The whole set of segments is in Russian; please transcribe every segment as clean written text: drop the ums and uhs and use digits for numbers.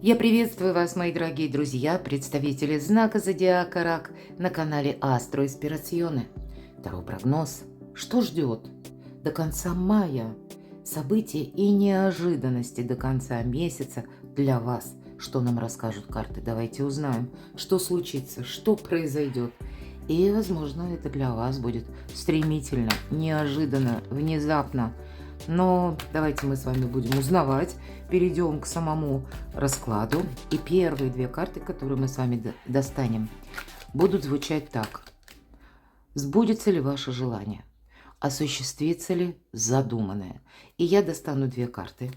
Я приветствую вас, мои дорогие друзья, представители знака Зодиака Рак на канале Астро Инспирационе. Второй прогноз. Что ждет до конца мая? События и неожиданности до конца месяца для вас. Что нам расскажут карты? Давайте узнаем, что случится, что произойдет. И, возможно, это для вас будет стремительно, неожиданно, внезапно. Но давайте мы с вами будем узнавать. Перейдем к самому раскладу. И первые две карты, которые мы с вами достанем, будут звучать так. Сбудется ли ваше желание? Осуществится ли задуманное? И я достану две карты.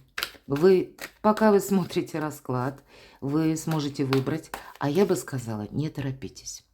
Пока вы смотрите расклад, вы сможете выбрать, а я бы сказала, не торопитесь.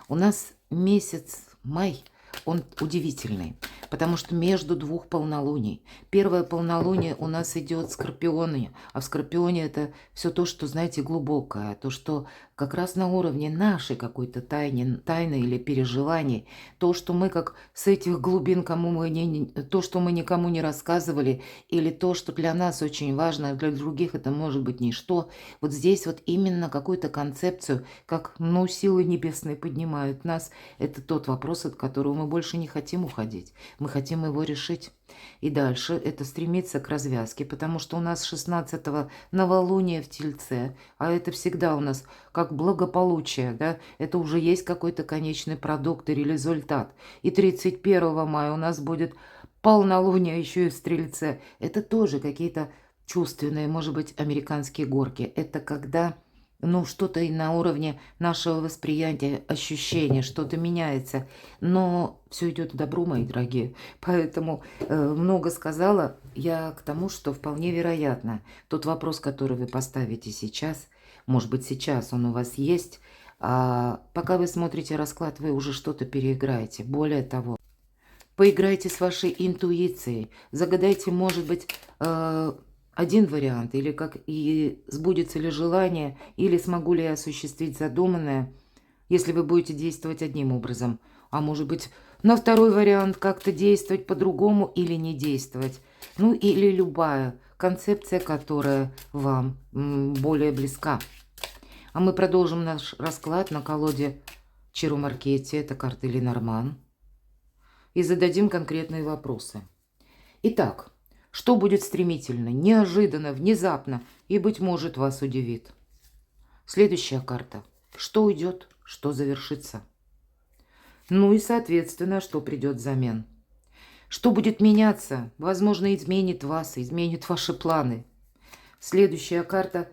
У нас месяц май, он удивительный, потому что между двух полнолуний. Первое полнолуние у нас идет в Скорпионе, а в Скорпионе это все то, что, знаете, глубокое, то, что как раз на уровне нашей какой-то тайны или переживаний, то, что мы как с этих глубин то, что мы никому не рассказывали, или то, что для нас очень важно, а для других это может быть ничто. Вот здесь вот именно какую-то концепцию, как, силы небесные поднимают нас, это тот вопрос, от которого мы больше не хотим уходить. Мы хотим его решить. И дальше это стремиться к развязке, потому что у нас 16-го новолуние в Тельце, а это всегда у нас как благополучие, да, это уже есть какой-то конечный продукт или результат. И 31 мая у нас будет полнолуние еще и в Стрельце. Это тоже какие-то чувственные, может быть, американские горки. Это когда что-то и на уровне нашего восприятия, ощущения, что-то меняется. Но все идет к добру, мои дорогие. Поэтому много сказала я к тому, что вполне вероятно. Тот вопрос, который вы поставите сейчас, может быть, сейчас он у вас есть, а пока вы смотрите расклад, вы уже что-то переиграете. Более того, поиграйте с вашей интуицией, загадайте, может быть, один вариант, или как и сбудется ли желание, или смогу ли я осуществить задуманное, если вы будете действовать одним образом. А может быть, на второй вариант как-то действовать по-другому или не действовать. Или любая концепция, которая вам более близка. А мы продолжим наш расклад на колоде Чару Маркетти, это карта Ленорман, и зададим конкретные вопросы. Итак, что будет стремительно, неожиданно, внезапно и, быть может, вас удивит? Следующая карта. Что уйдет, что завершится? И, соответственно, что придет взамен? Что будет меняться? Возможно, изменит вас, изменит ваши планы. Следующая карта.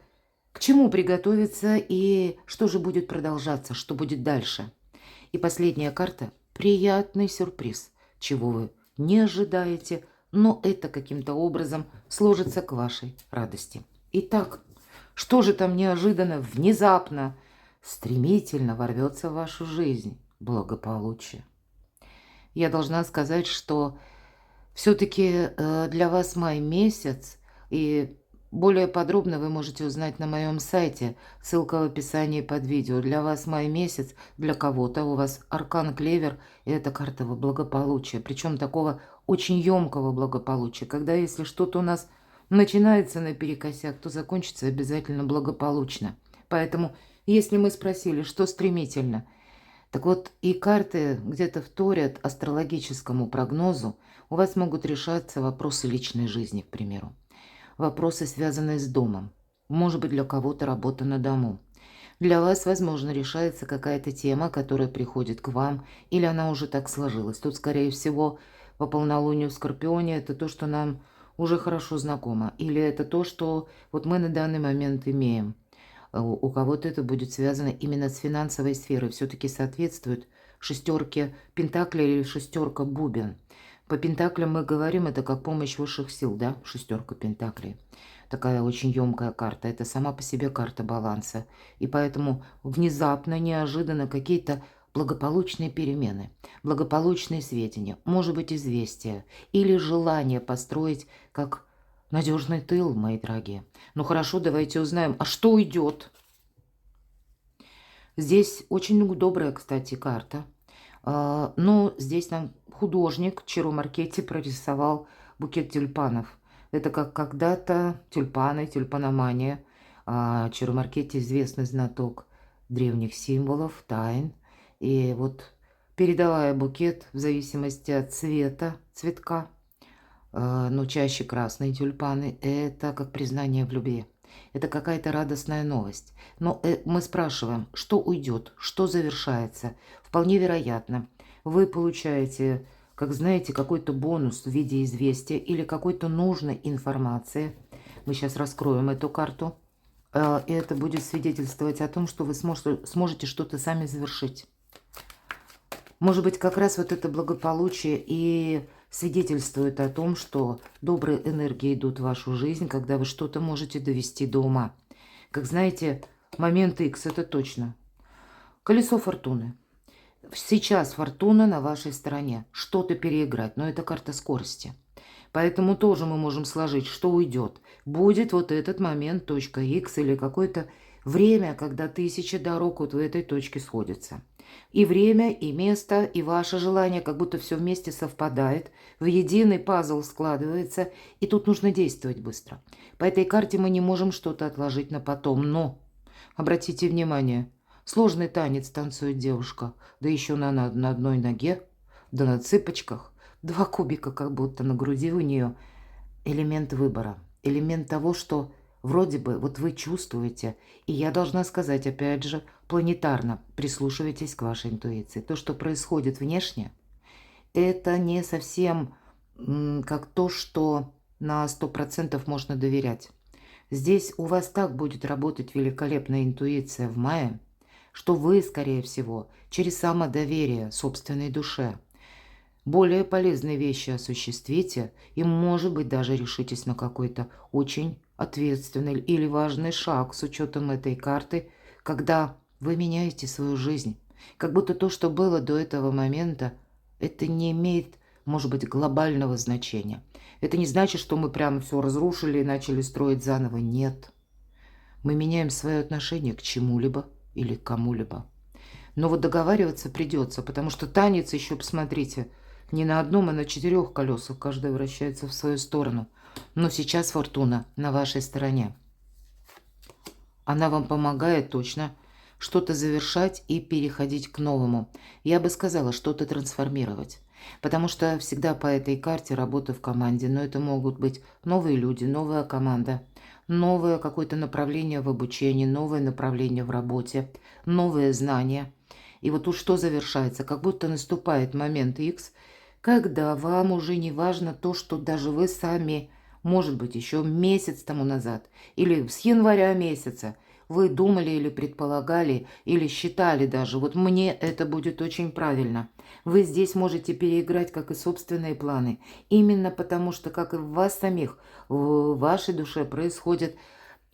К чему приготовиться и что же будет продолжаться, что будет дальше? И последняя карта. Приятный сюрприз, чего вы не ожидаете, но это каким-то образом сложится к вашей радости. Итак, что же там неожиданно, внезапно, стремительно ворвется в вашу жизнь? Благополучие. Я должна сказать, что все-таки для вас май месяц, и более подробно вы можете узнать на моем сайте, ссылка в описании под видео. Для вас май месяц, для кого-то у вас аркан клевер, и это карта благополучия, причем такого очень емкого благополучия, когда если что-то у нас начинается наперекосяк, то закончится обязательно благополучно. Поэтому, если мы спросили, что стремительно, так вот, и карты где-то вторят астрологическому прогнозу, у вас могут решаться вопросы личной жизни, к примеру. Вопросы, связанные с домом. Может быть, для кого-то работа на дому. Для вас, возможно, решается какая-то тема, которая приходит к вам, или она уже так сложилась. Тут, скорее всего, по полнолунию в Скорпионе это то, что нам уже хорошо знакомо. Или это то, что вот мы на данный момент имеем. У кого-то это будет связано именно с финансовой сферой. Все-таки соответствует шестерке пентаклей или шестерка бубен. По пентаклям мы говорим, это как помощь высших сил, да, шестерка пентаклей. Такая очень емкая карта. Это сама по себе карта баланса. И поэтому внезапно, неожиданно какие-то благополучные перемены, благополучные сведения, может быть, известия или желание построить как надежный тыл, мои дорогие. Хорошо, давайте узнаем, а что уйдет? Здесь очень добрая, кстати, карта. Но здесь нам художник Чару Маркетти прорисовал букет тюльпанов. Это как когда-то тюльпаны, тюльпаномания А Чаромаркете известный знаток древних символов, тайн. И вот передавая букет в зависимости от цвета, цветка, но чаще красные тюльпаны, это как признание в любви. Это какая-то радостная новость. Но мы спрашиваем, что уйдет, что завершается. Вполне вероятно, вы получаете, как знаете, какой-то бонус в виде известия или какой-то нужной информации. Мы сейчас раскроем эту карту. И это будет свидетельствовать о том, что вы сможете что-то сами завершить. Может быть, как раз вот это благополучие и свидетельствует о том, что добрые энергии идут в вашу жизнь, когда вы что-то можете довести до ума. Как знаете, момент X, это точно. Колесо фортуны. Сейчас фортуна на вашей стороне. Что-то переиграть, но это карта скорости. Поэтому тоже мы можем сложить, что уйдет. Будет вот этот момент, точка X, или какое-то время, когда 1000 дорог вот в этой точке сходятся. И время, и место, и ваше желание, как будто все вместе совпадает, в единый пазл складывается, и тут нужно действовать быстро. По этой карте мы не можем что-то отложить на потом, но, обратите внимание, сложный танец танцует девушка, да еще на одной ноге, да на цыпочках. 2 кубика как будто на груди у нее. Элемент выбора. Элемент того, что вроде бы вот вы чувствуете. И я должна сказать, опять же, планетарно прислушивайтесь к вашей интуиции. То, что происходит внешне, это не совсем как то, что на 100% можно доверять. Здесь у вас так будет работать великолепная интуиция в мае, что вы, скорее всего, через самодоверие собственной душе более полезные вещи осуществите и, может быть, даже решитесь на какой-то очень ответственный или важный шаг с учетом этой карты, когда вы меняете свою жизнь. Как будто то, что было до этого момента, это не имеет, может быть, глобального значения. Это не значит, что мы прямо все разрушили и начали строить заново. Нет. Мы меняем свое отношение к чему-либо или к кому-либо. Но вот договариваться придется, потому что танец еще, посмотрите, не на одном, а на 4 колесах, каждая вращается в свою сторону. Но сейчас фортуна на вашей стороне. Она вам помогает точно что-то завершать и переходить к новому. Я бы сказала, что-то трансформировать. Потому что всегда по этой карте работа в команде. Но это могут быть новые люди, новая команда, новое какое-то направление в обучении, новое направление в работе, новые знания. И вот тут что завершается? Как будто наступает момент X, когда вам уже не важно то, что даже вы сами, может быть, еще месяц тому назад или с января месяца вы думали или предполагали, или считали даже, вот мне это будет очень правильно. Вы здесь можете переиграть, как и собственные планы, именно потому что, как и в вас самих, в вашей душе происходит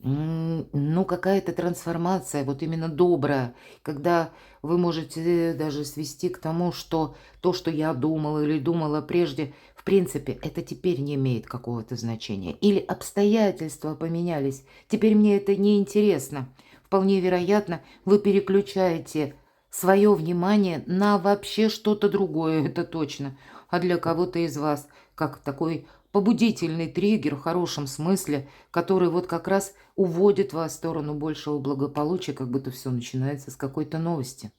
ну, какая-то трансформация, вот именно добрая, когда вы можете даже свести к тому, что то, что я думала или думала прежде, в принципе, это теперь не имеет какого-то значения. Или обстоятельства поменялись, теперь мне это не интересно. Вполне вероятно, вы переключаете свое внимание на вообще что-то другое, это точно. А для кого-то из вас, как такой побудительный триггер в хорошем смысле, который вот как раз уводит вас в сторону большего благополучия, как будто все начинается с какой-то новости.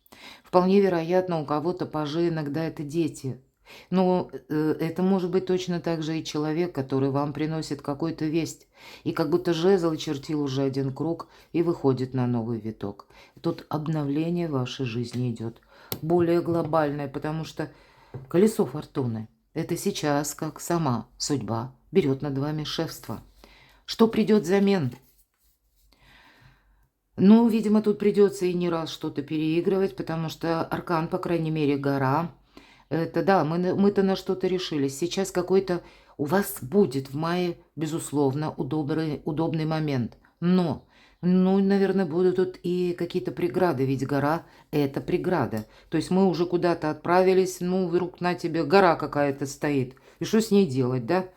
Вполне вероятно, у кого-то пажи иногда это дети. Но это может быть точно так же и человек, который вам приносит какую-то весть. И как будто жезл чертил уже один круг и выходит на новый виток. Тут обновление вашей жизни идет. Более глобальное, потому что колесо фортуны. Это сейчас, как сама судьба берет над вами шефство. Что придет взамен? Ну, видимо, тут придется и не раз что-то переигрывать, потому что аркан, по крайней мере, гора. Это да, мы-то на что-то решились. Сейчас какой-то у вас будет в мае, безусловно, удобный момент. Но, ну, наверное, будут тут и какие-то преграды, ведь гора– это преграда. То есть мы уже куда-то отправились, ну, вдруг на тебе гора какая-то стоит. И что с ней делать, да?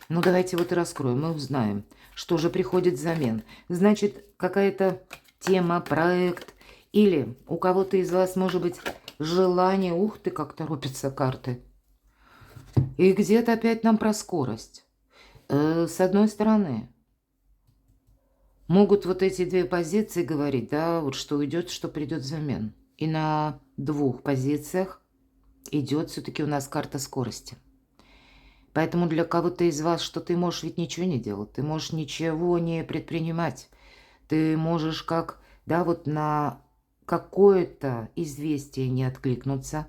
Ну, давайте вот и раскроем, мы узнаем, что же приходит взамен. Значит, какая-то тема, проект, или у кого-то из вас, может быть, желание, ух ты, как торопятся карты. И где-то опять нам про скорость. С одной стороны, Могут вот эти две позиции говорить, да, вот что уйдет, что придет взамен. И на двух позициях идет все-таки у нас карта скорости. Поэтому для кого-то из вас, что ты можешь ведь ничего не делать, ты можешь ничего не предпринимать. Ты можешь как, да, вот на какое-то известие не откликнуться.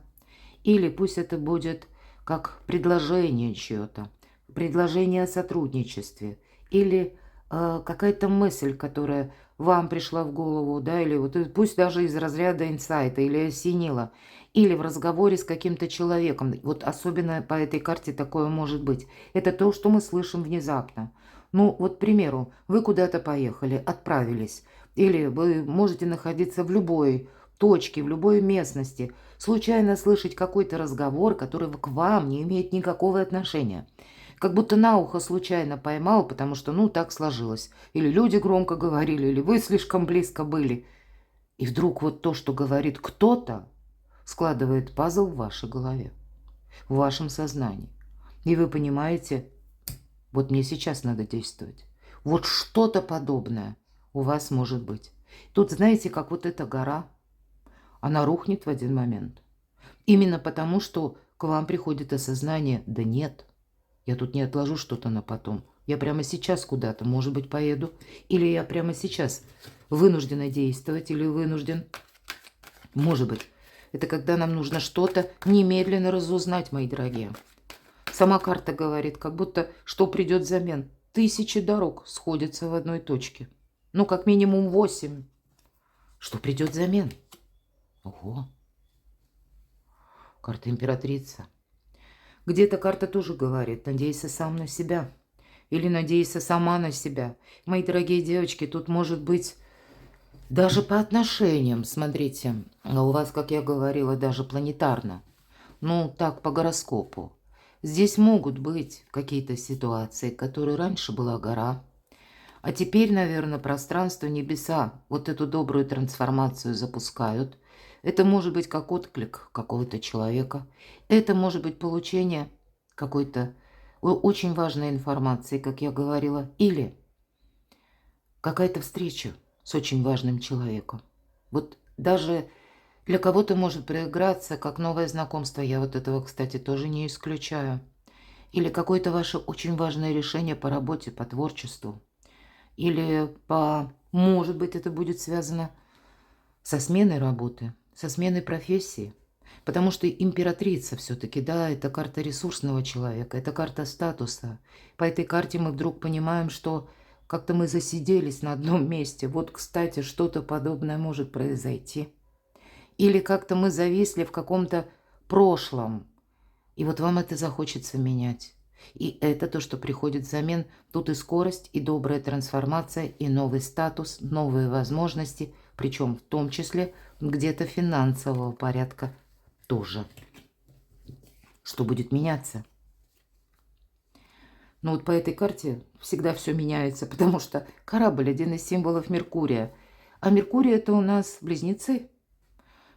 Или пусть это будет как предложение чье-то, предложение о сотрудничестве. Или какая-то мысль, которая вам пришла в голову, да, или вот пусть даже из разряда инсайта, или осенила, или в разговоре с каким-то человеком. Вот особенно по этой карте такое может быть. Это то, что мы слышим внезапно. Ну, вот, к примеру, вы куда-то поехали, отправились, или вы можете находиться в любой точке, в любой местности, случайно слышать какой-то разговор, который к вам не имеет никакого отношения. Как будто на ухо случайно поймал, потому что, ну, так сложилось. Или люди громко говорили, или вы слишком близко были. И вдруг вот то, что говорит кто-то, складывает пазл в вашей голове, в вашем сознании. И вы понимаете, вот мне сейчас надо действовать. Вот что-то подобное у вас может быть. Тут, знаете, как вот эта гора, она рухнет в один момент. Именно потому, что к вам приходит осознание, да нет, я тут не отложу что-то на потом. Я прямо сейчас куда-то, может быть, поеду. Или я прямо сейчас вынуждена действовать, или вынужден. Может быть. Это когда нам нужно что-то немедленно разузнать, мои дорогие. Сама карта говорит, как будто что придет взамен. 1000 дорог сходятся в одной точке. Ну, как минимум 8. Что придет взамен? Ого. Карта императрица. Где-то карта тоже говорит, надейся сам на себя. Или надейся сама на себя. Мои дорогие девочки, тут может быть даже по отношениям, смотрите, а у вас, как я говорила, даже планетарно. Ну, так, по гороскопу. Здесь могут быть какие-то ситуации, которые раньше была гора, а теперь, наверное, пространство, небеса вот эту добрую трансформацию запускают. Это может быть как отклик какого-то человека. Это может быть получение какой-то очень важной информации, как я говорила. Или какая-то встреча с очень важным человеком. Вот даже для кого-то может проиграться как новое знакомство. Я вот этого, кстати, тоже не исключаю. Или какое-то ваше очень важное решение по работе, по творчеству. Или по... Может быть, это будет связано со сменой работы, со сменой профессии. Потому что императрица все-таки, да, это карта ресурсного человека, это карта статуса. По этой карте мы вдруг понимаем, что как-то мы засиделись на одном месте. Вот, кстати, что-то подобное может произойти. Или как-то мы зависли в каком-то прошлом. И вот вам это захочется менять. И это то, что приходит взамен. Тут и скорость, и добрая трансформация, и новый статус, новые возможности, причем в том числе где-то финансового порядка тоже. Что будет меняться? Но вот по этой карте всегда все меняется, потому что корабль – один из символов Меркурия. А Меркурий – это у нас близнецы,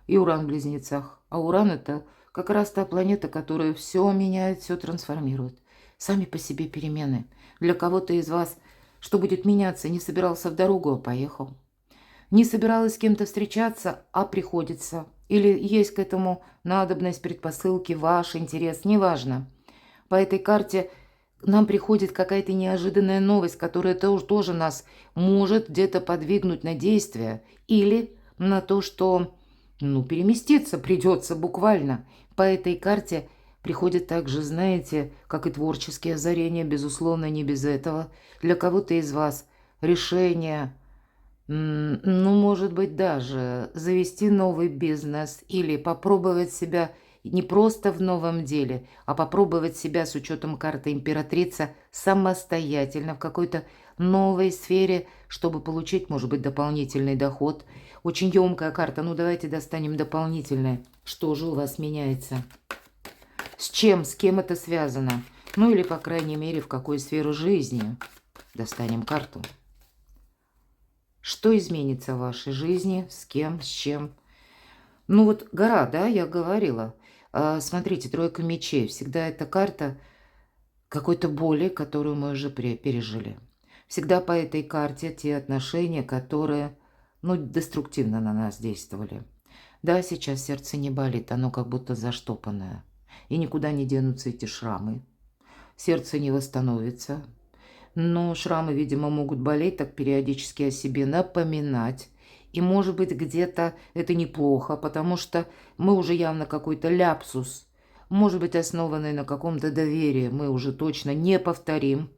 и Уран в близнецах. А Уран – это как раз та планета, которая все меняет, все трансформирует. Сами по себе перемены. Для кого-то из вас, что будет меняться, не собирался в дорогу, а поехал. Не собиралась с кем-то встречаться, а приходится. Или есть к этому надобность, предпосылки, ваш интерес, неважно. По этой карте нам приходит какая-то неожиданная новость, которая тоже нас может где-то подвигнуть на действие. Или на то, что переместиться придется буквально. По этой карте приходят также, знаете, как и творческие озарения, безусловно, не без этого. Для кого-то из вас решение, может быть, даже завести новый бизнес или попробовать себя не просто в новом деле, а попробовать себя с учетом карты императрица самостоятельно в какой-то новой сфере, чтобы получить, может быть, дополнительный доход. Очень емкая карта. Ну, давайте достанем дополнительное. Что же у вас меняется? С чем, с кем это связано? Ну, или, по крайней мере, в какую сферу жизни? Достанем карту. Что изменится в вашей жизни? С кем, с чем? Ну, вот гора, да, я говорила. Смотрите, тройка мечей. Всегда эта карта какой-то боли, которую мы уже пережили. Всегда по этой карте те отношения, которые, ну, деструктивно на нас действовали. Да, сейчас сердце не болит, оно как будто заштопанное. И никуда не денутся эти шрамы. Сердце не восстановится. Но шрамы, видимо, могут болеть, так периодически о себе напоминать. И, может быть, где-то это неплохо, потому что мы уже явно какой-то ляпсус, может быть, основанный на каком-то доверии, мы уже точно не повторим.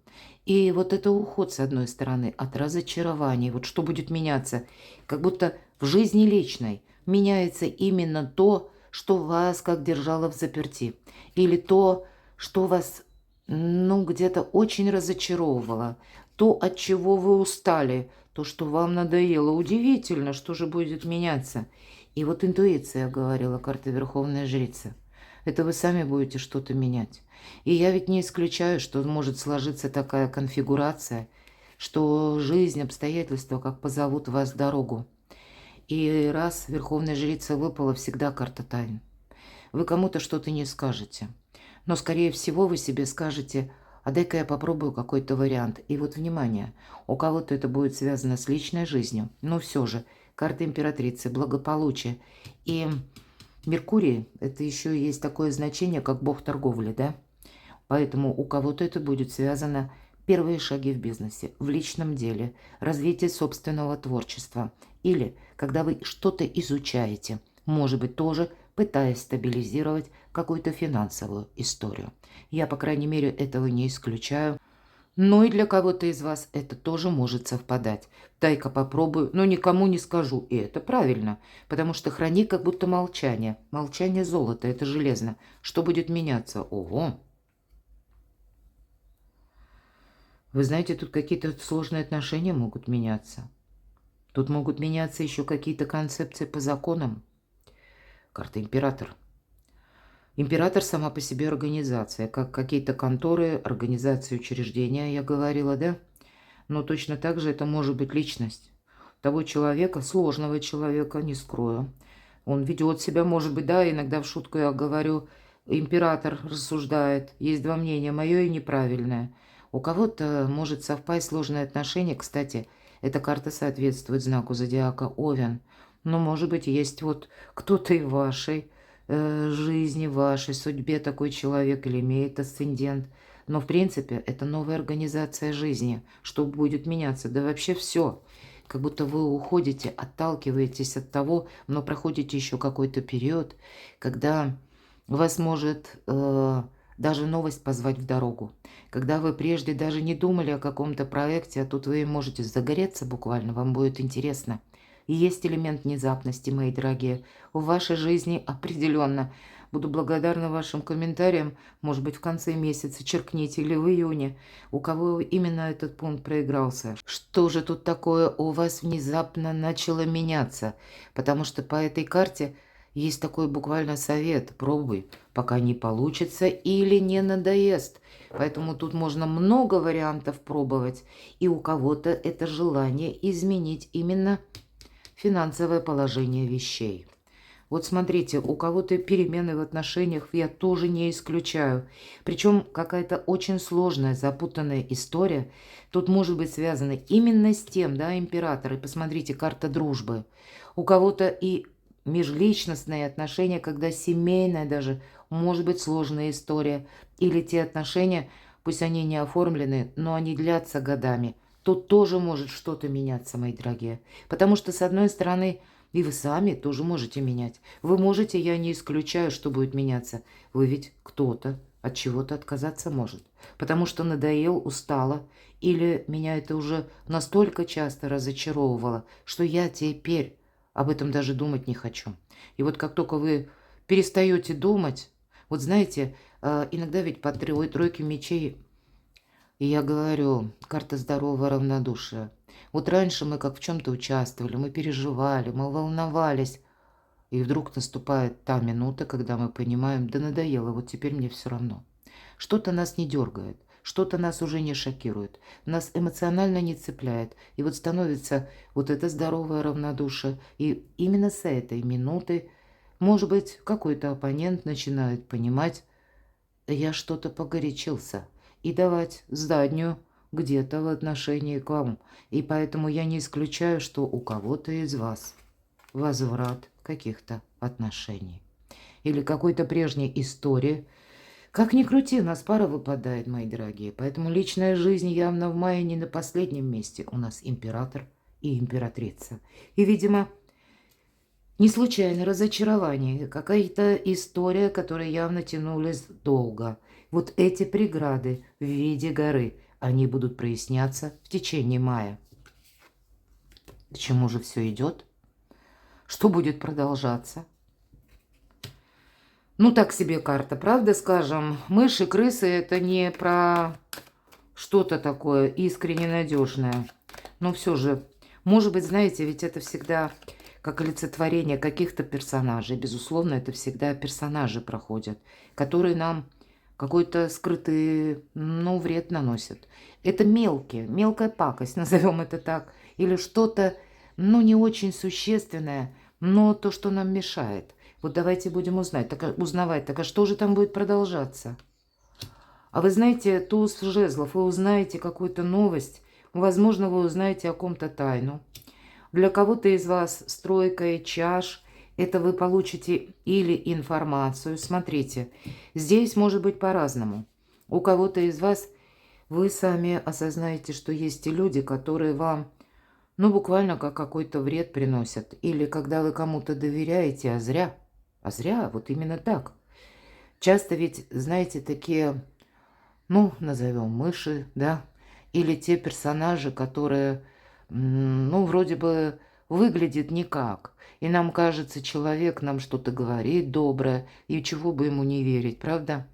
И вот это уход, с одной стороны, от разочарований. Вот что будет меняться? Как будто в жизни личной меняется именно то, что вас как держало в заперти. Или то, что вас, ну, где-то очень разочаровывало. То, от чего вы устали, то, что вам надоело. Удивительно, что же будет меняться. И вот интуиция говорила, карта Верховная Жрица. Это вы сами будете что-то менять. И я ведь не исключаю, что может сложиться такая конфигурация, что жизнь, обстоятельства как позовут вас в дорогу. И раз Верховная Жрица выпала, всегда карта тайн. Вы кому-то что-то не скажете. Но, скорее всего, вы себе скажете: а дай-ка я попробую какой-то вариант. И вот, внимание, у кого-то это будет связано с личной жизнью. Но все же, карта Императрицы, благополучие. И Меркурий, это еще есть такое значение, как бог торговли, да? Поэтому у кого-то это будет связано первые шаги в бизнесе, в личном деле, развитие собственного творчества. Или когда вы что-то изучаете, может быть, тоже пытаясь стабилизировать какую-то финансовую историю. Я, по крайней мере, этого не исключаю. Но и для кого-то из вас это тоже может совпадать. Дай-ка попробую, но никому не скажу. И это правильно, потому что храни как будто молчание. Молчание золото, это железно. Что будет меняться? Ого! Вы знаете, тут какие-то сложные отношения могут меняться. Тут могут меняться еще какие-то концепции по законам. Карта Император. Император сама по себе организация, как какие-то конторы, организации, учреждения, я говорила, да? Но точно так же это может быть личность того человека, сложного человека, не скрою. Он ведет себя, может быть, да, иногда в шутку я говорю, император рассуждает, есть два мнения, мое и неправильное. У кого-то может совпасть сложные отношения, кстати, эта карта соответствует знаку зодиака Овен, но, может быть, есть вот кто-то и в вашей жизни, в вашей судьбе такой человек или имеет асцендент. Но, в принципе, это новая организация жизни. Что будет меняться? Да вообще все. Как будто вы уходите, отталкиваетесь от того, но проходите еще какой-то период, когда вас может даже новость позвать в дорогу. Когда вы прежде даже не думали о каком-то проекте, а тут вы можете загореться буквально, вам будет интересно. И есть элемент внезапности, мои дорогие, в вашей жизни определенно. Буду благодарна вашим комментариям, может быть, в конце месяца черкните или в июне, у кого именно этот пункт проигрался. Что же тут такое у вас внезапно начало меняться? Потому что по этой карте есть такой буквально совет: пробуй, пока не получится или не надоест. Поэтому тут можно много вариантов пробовать, и у кого-то это желание изменить именно финансовое положение вещей. Вот смотрите, у кого-то перемены в отношениях я тоже не исключаю. Причем какая-то очень сложная, запутанная история тут может быть связана именно с тем, да, император. И посмотрите, карта дружбы. У кого-то и межличностные отношения, когда семейная даже может быть сложная история. Или те отношения, пусть они не оформлены, но они длятся годами. Тут тоже может что-то меняться, мои дорогие. Потому что, с одной стороны, и вы сами тоже можете менять. Вы можете, я не исключаю, что будет меняться. Вы ведь кто-то от чего-то отказаться может. Потому что надоел, устала. Или меня это уже настолько часто разочаровывало, что я теперь об этом даже думать не хочу. И вот как только вы перестаете думать, вот знаете, иногда ведь по тройке мечей, и я говорю, карта здорового равнодушия. Вот раньше мы как в чем-то участвовали, мы переживали, мы волновались. И вдруг наступает та минута, когда мы понимаем, да надоело, вот теперь мне все равно. Что-то нас не дергает, что-то нас уже не шокирует, нас эмоционально не цепляет. И вот становится вот это здоровое равнодушие. И именно с этой минуты, может быть, какой-то оппонент начинает понимать, я что-то погорячился. И давать заднюю где-то в отношении к вам. И поэтому я не исключаю, что у кого-то из вас возврат каких-то отношений. Или какой-то прежней истории. Как ни крути, у нас пара выпадает, мои дорогие. Поэтому личная жизнь явно в мае не на последнем месте. У нас император и императрица. И, видимо, не случайно разочарование. Какая-то история, которая явно тянулась долго. Вот эти преграды в виде горы, они будут проясняться в течение мая. К чему же все идет? Что будет продолжаться? Ну, так себе карта, правда, скажем. Мыши, крысы – это не про что-то такое искренне надежное. Но все же, может быть, знаете, ведь это всегда как олицетворение каких-то персонажей. Безусловно, это всегда персонажи проходят, которые нам какой-то скрытый, ну, вред наносят. Это мелкая пакость, назовем это так. Или что-то, ну, не очень существенное, но то, что нам мешает. Вот давайте будем узнавать. Так а что же там будет продолжаться? А вы знаете, туз жезлов, вы узнаете какую-то новость, возможно, вы узнаете о ком-то тайну. Для кого-то из вас стройка и чаш, это вы получите или информацию. Смотрите, здесь может быть по-разному. У кого-то из вас вы сами осознаете, что есть и люди, которые вам, ну, буквально как какой-то вред приносят. Или когда вы кому-то доверяете, а зря. А зря, вот именно так. Часто ведь, знаете, такие, ну, назовем мыши, да, или те персонажи, которые, ну, вроде бы выглядят никак. И нам кажется, человек нам что-то говорит доброе, и чего бы ему не верить, правда?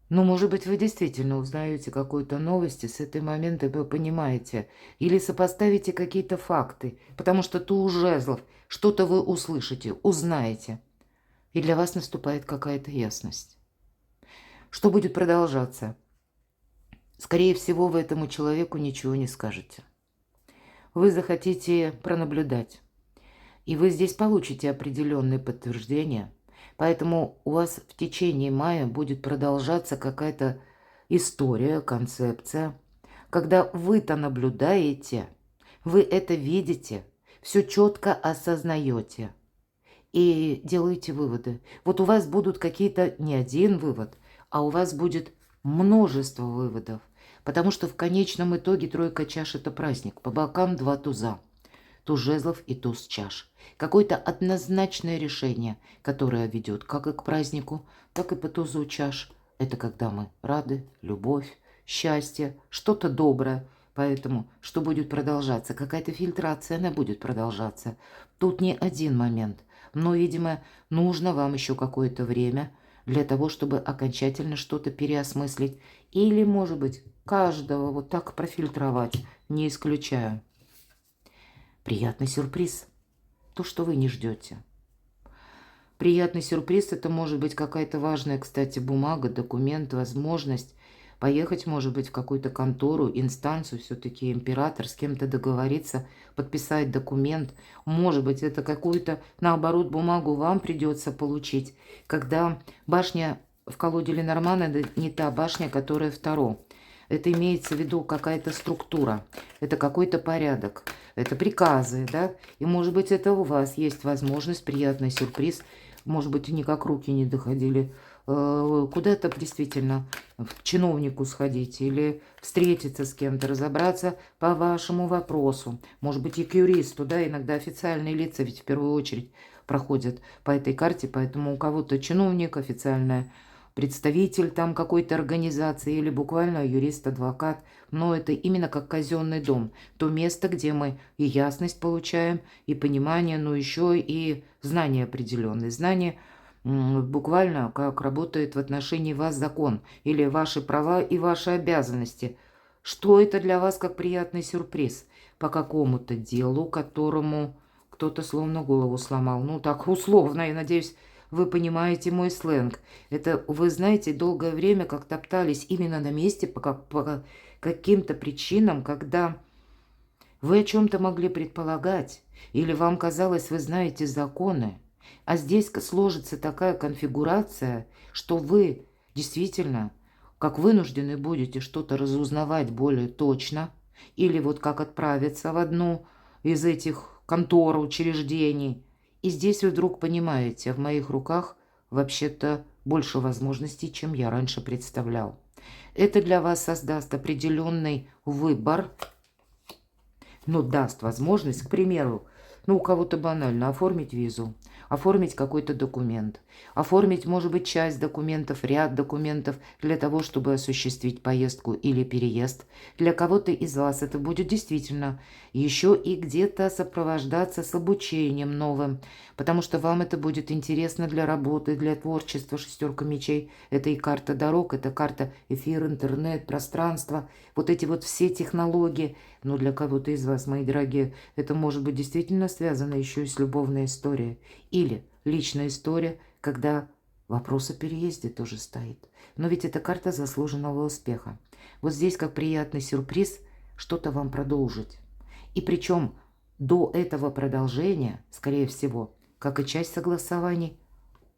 Ну, может быть, вы действительно узнаете какую-то новость, и с этого момента вы понимаете. Или сопоставите какие-то факты, потому что туз жезлов, что-то вы услышите, узнаете. И для вас наступает какая-то ясность. Что будет продолжаться? Скорее всего, вы этому человеку ничего не скажете. Вы захотите пронаблюдать. И вы здесь получите определенные подтверждения. Поэтому у вас в течение мая будет продолжаться какая-то история, концепция. Когда вы-то наблюдаете, вы это видите, все четко осознаете. И делаете выводы. Вот у вас будут какие-то, не один вывод, а у вас будет множество выводов. Потому что в конечном итоге тройка чаш – это праздник. По бокам два туза. Туз жезлов и туз чаш. Какое-то однозначное решение, которое ведет как и к празднику, так и по тузу чаш. Это когда мы рады, любовь, счастье, что-то доброе. Поэтому что будет продолжаться? Какая-то фильтрация, она будет продолжаться. Тут не один момент. Но, видимо, нужно вам еще какое-то время для того, чтобы окончательно что-то переосмыслить. Или, может быть, каждого вот так профильтровать, не исключаю. Приятный сюрприз. То, что вы не ждете. Приятный сюрприз – это может быть какая-то важная, кстати, бумага, документ, возможность поехать, может быть, в какую-то контору, инстанцию, все-таки император, с кем-то договориться, подписать документ. Может быть, это какую-то, наоборот, бумагу вам придется получить. Когда башня в колоде Ленормана – это не та башня, которая в Таро. Это имеется в виду какая-то структура, это какой-то порядок, это приказы, да? И, может быть, это у вас есть возможность, приятный сюрприз, может быть, никак руки не доходили, куда-то действительно к чиновнику сходить или встретиться с кем-то, разобраться по вашему вопросу. Может быть, и к юристу, да, иногда официальные лица ведь в первую очередь проходят по этой карте, поэтому у кого-то чиновник, официальная представитель там какой-то организации или буквально юрист, адвокат, но это именно как казенный дом, то место, где мы и ясность получаем, и понимание, но еще и знания определенные, знания буквально как работает в отношении вас закон, или ваши права и ваши обязанности. Что это для вас как приятный сюрприз по какому-то делу, которому кто-то словно голову сломал. Ну, так условно, я надеюсь, вы понимаете мой сленг. Это, вы знаете, долгое время как топтались именно на месте по каким-то причинам, когда вы о чем-то могли предполагать, или вам казалось, вы знаете законы, а здесь сложится такая конфигурация, что вы действительно как вынуждены будете что-то разузнавать более точно, или вот как отправиться в одну из этих контор, учреждений. И здесь вы вдруг понимаете, в моих руках вообще-то больше возможностей, чем я раньше представлял. Это для вас создаст определенный выбор, но даст возможность, к примеру, у кого-то банально оформить визу, оформить какой-то документ, оформить, может быть, часть документов, ряд документов для того, чтобы осуществить поездку или переезд. Для кого-то из вас это будет действительно еще и где-то сопровождаться с обучением новым, потому что вам это будет интересно для работы, для творчества. Шестерка мечей – это и карта дорог, это карта эфир, интернет, пространство, вот эти вот все технологии. Но для кого-то из вас, мои дорогие, это может быть действительно связано еще и с любовной историей. Или личная история, когда вопрос о переезде тоже стоит. Но ведь это карта заслуженного успеха. Вот здесь как приятный сюрприз что-то вам продолжить. И причем до этого продолжения, скорее всего, как и часть согласований,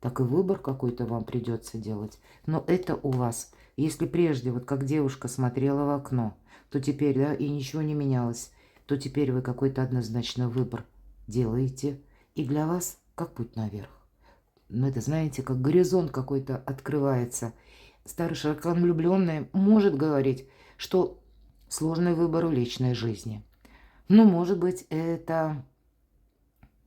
так и выбор какой-то вам придется делать. Но это у вас. Если прежде, вот как девушка смотрела в окно, то теперь, да, и ничего не менялось, то теперь вы какой-то однозначно выбор делаете. И для вас как путь наверх. Ну, это, знаете, как горизонт какой-то открывается. Старший аркан влюбленный может говорить, что сложный выбор в личной жизни. Ну, может быть, это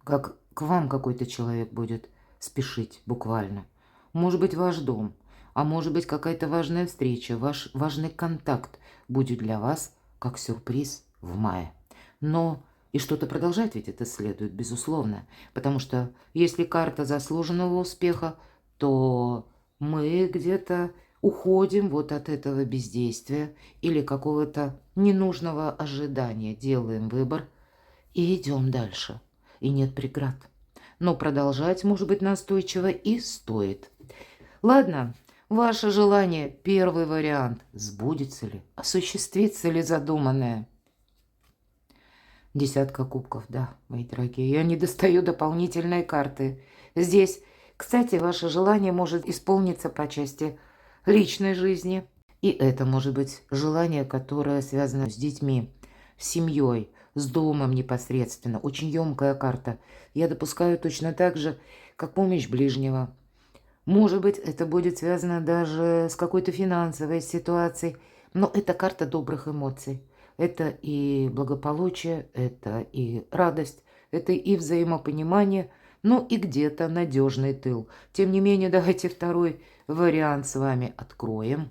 как к вам какой-то человек будет спешить буквально. Может быть, ваш дом, а может быть, какая-то важная встреча, ваш важный контакт будет для вас как сюрприз в мае. Но и что-то продолжать ведь это следует, безусловно, потому что если карта заслуженного успеха, то мы где-то уходим вот от этого бездействия или какого-то ненужного ожидания, делаем выбор и идем дальше. И нет преград. Но продолжать, может быть, настойчиво и стоит. Ладно, ваше желание, первый вариант. Сбудется ли, осуществится ли задуманное? Десятка кубков, да, мои дорогие. Я не достаю дополнительные карты. Здесь, кстати, ваше желание может исполниться по части личной жизни. И это может быть желание, которое связано с детьми, с семьей, с домом непосредственно. Очень емкая карта. Я допускаю точно так же, как помощь ближнего. Может быть, это будет связано даже с какой-то финансовой ситуацией. Но это карта добрых эмоций. Это и благополучие, это и радость, это и взаимопонимание, ну и где-то надежный тыл. Тем не менее, давайте второй вариант с вами откроем.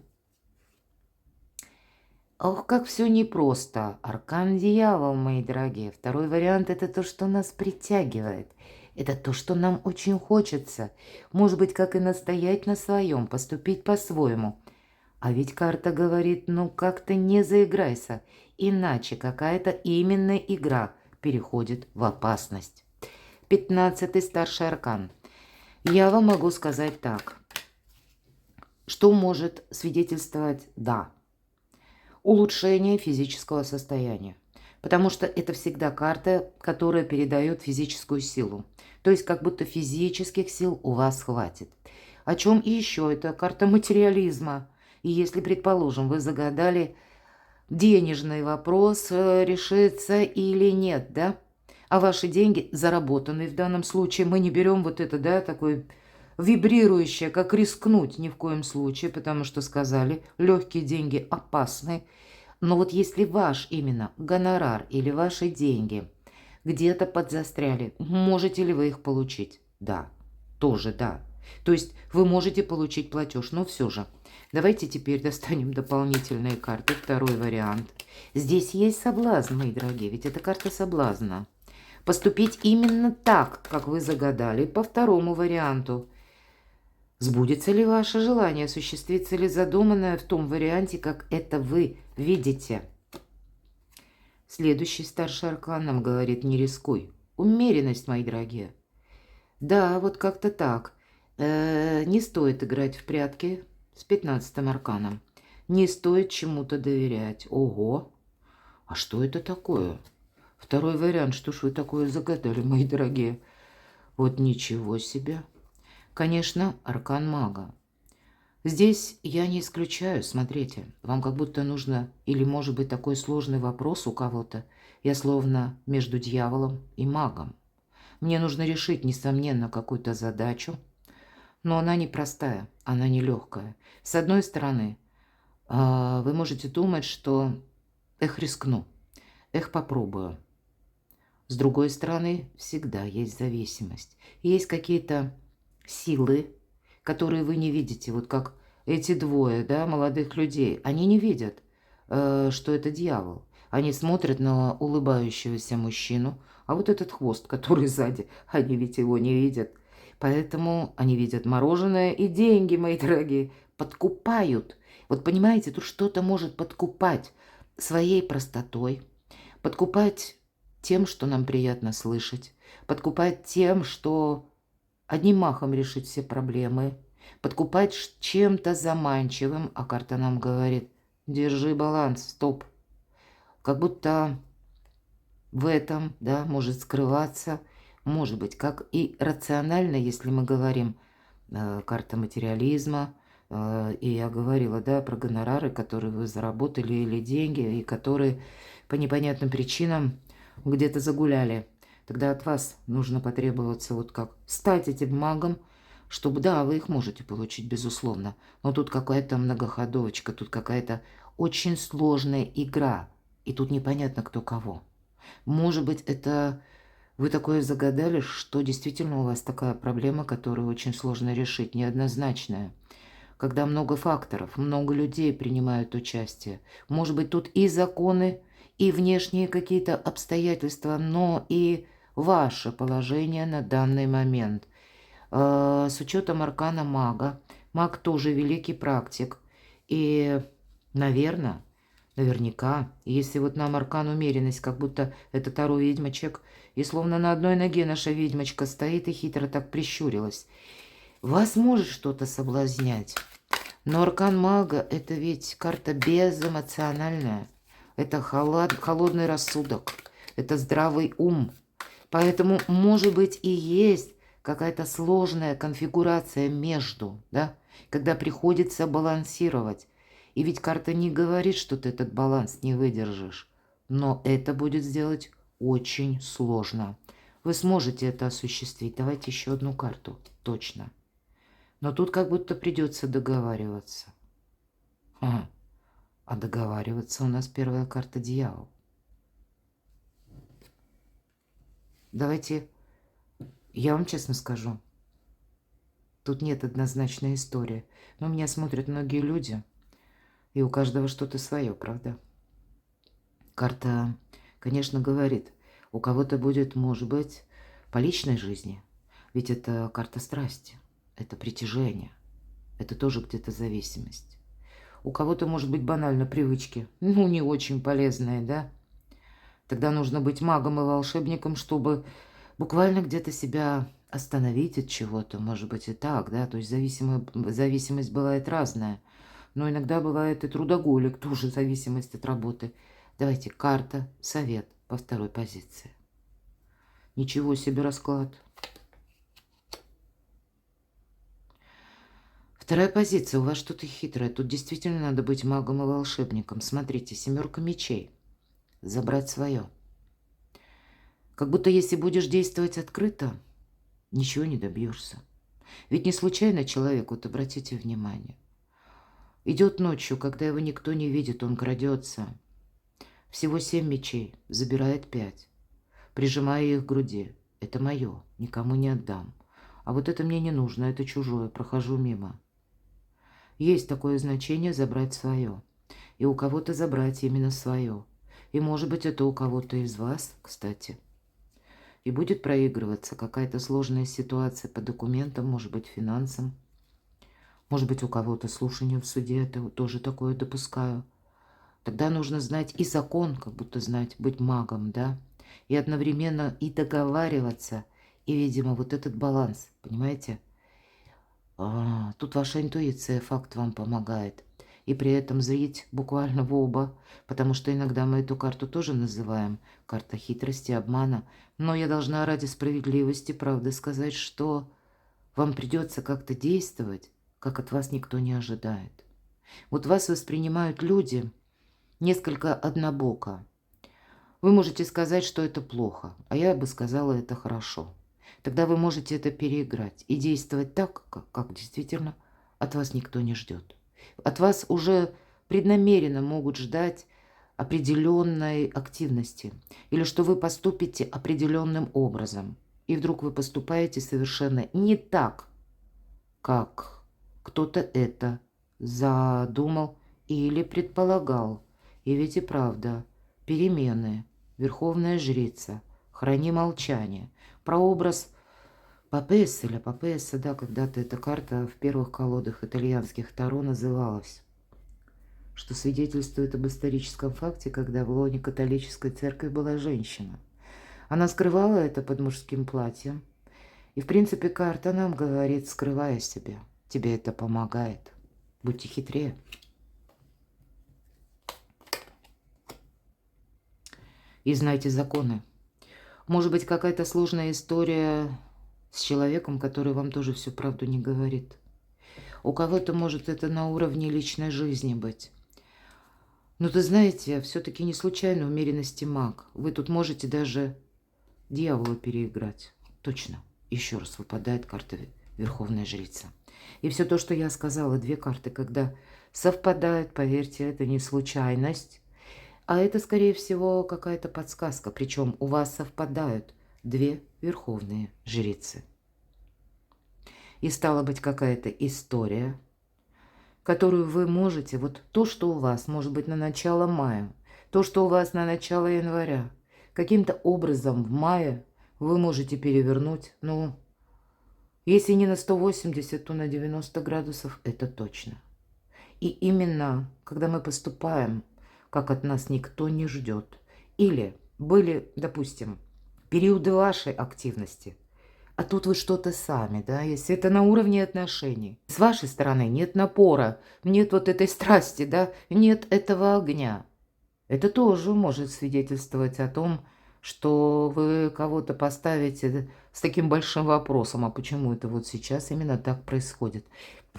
Ох, как все непросто. Аркан дьявол, мои дорогие. Второй вариант – это то, что нас притягивает. Это то, что нам очень хочется. Может быть, как и настоять на своем, поступить по-своему. А ведь карта говорит, ну как-то не заиграйся, иначе какая-то именно игра переходит в опасность. 15-й старший аркан. Я вам могу сказать так. Что может свидетельствовать «да»? Улучшение физического состояния. Потому что это всегда карта, которая передает физическую силу. То есть как будто физических сил у вас хватит. О чем и еще? Это карта материализма. И если, предположим, вы загадали денежный вопрос, решится или нет, да? А ваши деньги заработаны в данном случае. Мы не берем вот это, да, такое вибрирующее, как рискнуть ни в коем случае, потому что сказали, легкие деньги опасны. Но вот если ваш именно гонорар или ваши деньги где-то подзастряли, можете ли вы их получить? Да, тоже да. То есть вы можете получить платеж, но все же. Давайте теперь достанем дополнительные карты. Второй вариант. Здесь есть соблазн, мои дорогие, ведь это карта соблазна. Поступить именно так, как вы загадали, по второму варианту. Сбудется ли ваше желание, осуществится ли задуманное в том варианте, как это вы видите? Следующий старший аркан нам говорит: не рискуй. Умеренность, мои дорогие. Да, вот как-то так. Не стоит играть в прятки с 15-м арканом. Не стоит чему-то доверять. Ого! А что это такое? Второй вариант. Что ж вы такое загадали, мои дорогие? Вот ничего себе. Конечно, аркан мага. Здесь я не исключаю, смотрите, вам как будто нужно, или может быть такой сложный вопрос у кого-то. Я словно между дьяволом и магом. Мне нужно решить, несомненно, какую-то задачу, но она непростая, она нелегкая. С одной стороны, вы можете думать, что эх, рискну, эх, попробую. С другой стороны, всегда есть зависимость. Есть какие-то силы, которые вы не видите. Вот как эти двое, да, молодых людей. Они не видят, что это дьявол. Они смотрят на улыбающегося мужчину, а вот этот хвост, который сзади, они ведь его не видят. Поэтому они видят мороженое и деньги, мои дорогие, подкупают. Вот понимаете, тут что-то может подкупать своей простотой, подкупать тем, что нам приятно слышать, подкупать тем, что одним махом решить все проблемы, подкупать чем-то заманчивым, а карта нам говорит: держи баланс, стоп. Как будто в этом, да, может скрываться, может быть, как и рационально, если мы говорим, карта материализма, и я говорила, да, про гонорары, которые вы заработали, или деньги, и которые по непонятным причинам где-то загуляли. Тогда от вас нужно потребоваться вот как стать этим магом, чтобы, да, вы их можете получить, безусловно, но тут какая-то многоходовочка, тут какая-то очень сложная игра, и тут непонятно, кто кого. Может быть, это вы такое загадали, что действительно у вас такая проблема, которую очень сложно решить, неоднозначная. Когда много факторов, много людей принимают участие. Может быть, тут и законы, и внешние какие-то обстоятельства, но и ваше положение на данный момент. С учетом аркана мага, маг тоже великий практик. И, наверное, наверняка, если вот нам аркан умеренность, как будто это Таро ведьмочек, и словно на одной ноге наша ведьмочка стоит и хитро так прищурилась. Вас может что-то соблазнять, но аркан мага – это ведь карта безэмоциональная. Это холодный рассудок, это здравый ум. Поэтому, может быть, и есть какая-то сложная конфигурация между, да, когда приходится балансировать. И ведь карта не говорит, что ты этот баланс не выдержишь. Но это будет сделать очень сложно. Вы сможете это осуществить. Давайте еще одну карту. Точно. Но тут как будто придется договариваться. Ага. А договариваться у нас первая карта дьявол. Давайте, я вам честно скажу, тут нет однозначной истории. Но меня смотрят многие люди, и у каждого что-то свое, правда? Карта, конечно, говорит, у кого-то будет, может быть, по личной жизни. Ведь это карта страсти, это притяжение, это тоже где-то зависимость. У кого-то, может быть, банально привычки, ну, не очень полезные, да? Тогда нужно быть магом и волшебником, чтобы буквально где-то себя остановить от чего-то, может быть, и так, да? То есть зависимость бывает разная. Но иногда бывает и трудоголик, тоже зависимость от работы. Давайте карта, совет по второй позиции. Ничего себе расклад. Вторая позиция. У вас что-то хитрое. Тут действительно надо быть магом и волшебником. Смотрите, 7 мечей. Забрать свое. Как будто если будешь действовать открыто, ничего не добьешься. Ведь не случайно человек, вот обратите внимание, идет ночью, когда его никто не видит, он крадется. Всего 7 мечей, забирает 5, прижимая их к груди. Это мое, никому не отдам. А вот это мне не нужно, это чужое, прохожу мимо. Есть такое значение забрать свое. И у кого-то забрать именно свое. И может быть это у кого-то из вас, кстати. И будет проигрываться какая-то сложная ситуация по документам, может быть финансам. Может быть у кого-то слушание в суде, это тоже такое допускаю. Тогда нужно знать и закон, как будто знать, быть магом, да? И одновременно и договариваться. И, видимо, вот этот баланс, понимаете? Тут ваша интуиция, факт вам помогает. И при этом зрить буквально в оба, потому что иногда мы эту карту тоже называем карта хитрости, обмана. Но я должна ради справедливости, правды сказать, что вам придется как-то действовать, как от вас никто не ожидает. Вот вас воспринимают люди несколько однобоко. Вы можете сказать, что это плохо, а я бы сказала, это хорошо. Тогда вы можете это переиграть и действовать так, как действительно от вас никто не ждет. От вас уже преднамеренно могут ждать определенной активности или что вы поступите определенным образом. И вдруг вы поступаете совершенно не так, как кто-то это задумал или предполагал. И ведь и правда, перемены, верховная жрица, храни молчание. Прообраз Папесселя, Папесса, да, когда-то эта карта в первых колодах итальянских Таро называлась, что свидетельствует об историческом факте, когда в лоне католической церкви была женщина. Она скрывала это под мужским платьем. И, в принципе, карта нам говорит, скрывая себя. Тебе это помогает. Будьте хитрее. И знайте законы. Может быть, какая-то сложная история с человеком, который вам тоже всю правду не говорит. У кого-то, может, это на уровне личной жизни быть. Но ты знаете, все-таки не случайно умеренности маг. Вы тут можете даже дьявола переиграть. Точно. Еще раз выпадает карта Верховная Жрица. И все то, что я сказала, две карты, когда совпадают, поверьте, это не случайность. А это, скорее всего, какая-то подсказка. Причем у вас совпадают две Верховные Жрицы. И стала быть какая-то история, которую вы можете, вот то, что у вас может быть на начало мая, то, что у вас на начало января, каким-то образом в мае вы можете перевернуть, ну, если не на 180, то на 90 градусов, это точно. И именно, когда мы поступаем, как от нас никто не ждет, или были, допустим, периоды вашей активности, а тут вы что-то сами, да, если это на уровне отношений. С вашей стороны нет напора, нет вот этой страсти, да, нет этого огня. Это тоже может свидетельствовать о том, что вы кого-то поставите с таким большим вопросом, а почему это вот сейчас именно так происходит.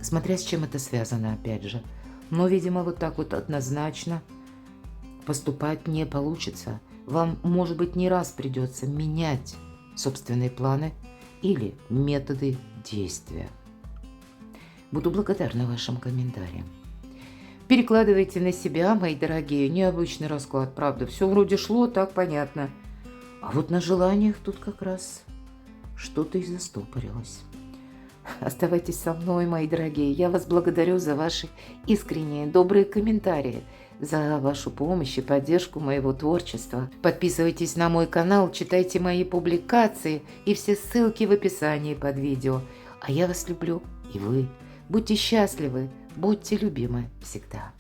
Смотря с чем это связано, опять же. Но, видимо, вот так вот однозначно поступать не получится. Вам, может быть, не раз придется менять собственные планы или методы действия. Буду благодарна вашим комментариям. Перекладывайте на себя, мои дорогие, необычный расклад, правда. Все вроде шло, так понятно. А вот на желаниях тут как раз что-то и застопорилось. Оставайтесь со мной, мои дорогие. Я вас благодарю за ваши искренние, добрые комментарии, за вашу помощь и поддержку моего творчества. Подписывайтесь на мой канал, читайте мои публикации и все ссылки в описании под видео. А я вас люблю, и вы. Будьте счастливы, будьте любимы всегда.